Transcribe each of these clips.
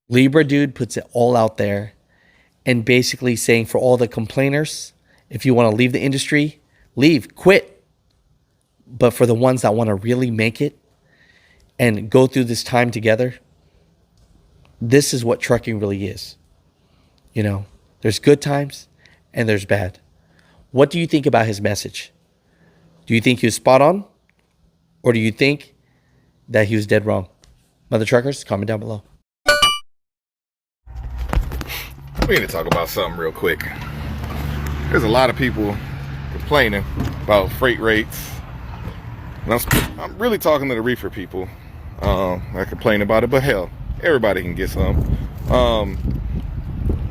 Libra Dude puts it all out there and basically saying for all the complainers, if you want to leave the industry, leave, quit. But for the ones that want to really make it and go through this time together, this is what trucking really is. You know, there's good times and there's bad. What do you think about his message? Do you think he was spot on? Or do you think that he was dead wrong? Mother truckers, comment down below. We need to talk about something real quick. There's a lot of people complaining about freight rates. And I'm really talking to the reefer people that complain about it, but hell, everybody can get some.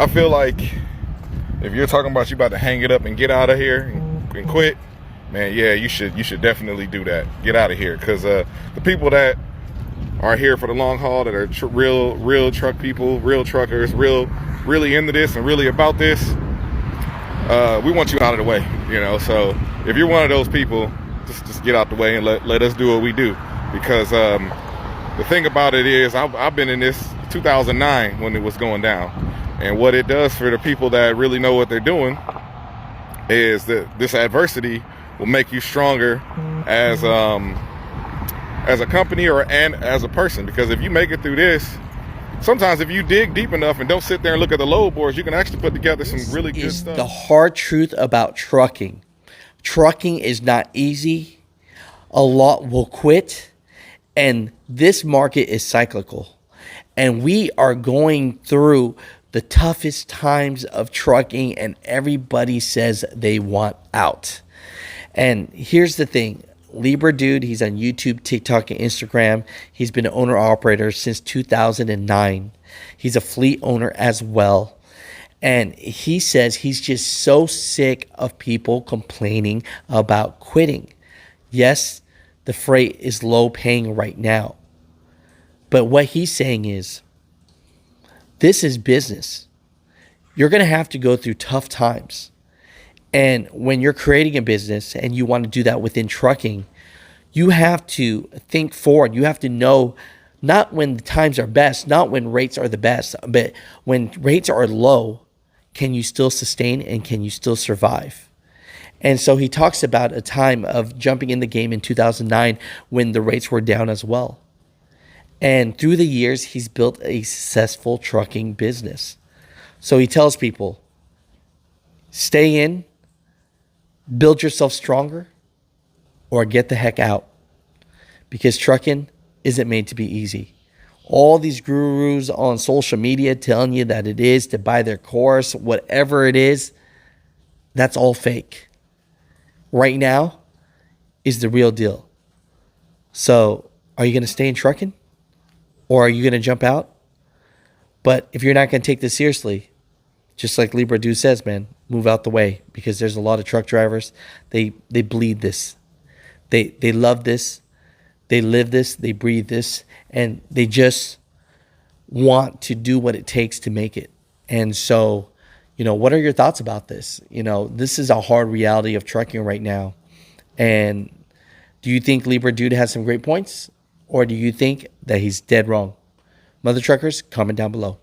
I feel like if you're talking about you about to hang it up and get out of here and quit, man, yeah, you should definitely do that. Get out of here, because the people that are here for the long haul, that are real truck people, real truckers, really into this and really about this, we want you out of the way, you know. So if you're one of those people, just get out the way and let us do what we do. Because the thing about it is, I've been in this 2009 when it was going down, and what it does for the people that really know what they're doing is that this adversity will make you stronger as a company and as a person. Because if you make it through this, sometimes if you dig deep enough and don't sit there and look at the load boards, you can actually put together some really good stuff. The hard truth about trucking. Trucking is not easy. A lot will quit. And this market is cyclical. And we are going through the toughest times of trucking, and everybody says they want out. And here's the thing. Libra Dude, he's on YouTube, TikTok, and Instagram. He's been an owner-operator since 2009. He's a fleet owner as well. And he says he's just so sick of people complaining about quitting. Yes, the freight is low paying right now. But what he's saying is, this is business. You're going to have to go through tough times. And when you're creating a business and you want to do that within trucking, you have to think forward. You have to know not when the times are best, not when rates are the best, but when rates are low, can you still sustain and can you still survive? And so he talks about a time of jumping in the game in 2009 when the rates were down as well. And through the years, he's built a successful trucking business. So he tells people, stay in, build yourself stronger, or get the heck out. Because trucking isn't made to be easy. All these gurus on social media telling you that it is to buy their course, whatever it is, that's all fake. Right now is the real deal. So are you going to stay in trucking? Or are you going to jump out? But if you're not going to take this seriously, just like Libra Dude says, man, move out the way. Because there's a lot of truck drivers, they bleed this. They love this. They live this. They breathe this. And they just want to do what it takes to make it. And so, you know, what are your thoughts about this? You know, this is a hard reality of trucking right now. And do you think Libra Dude has some great points? Or do you think that he's dead wrong? Mother truckers, comment down below.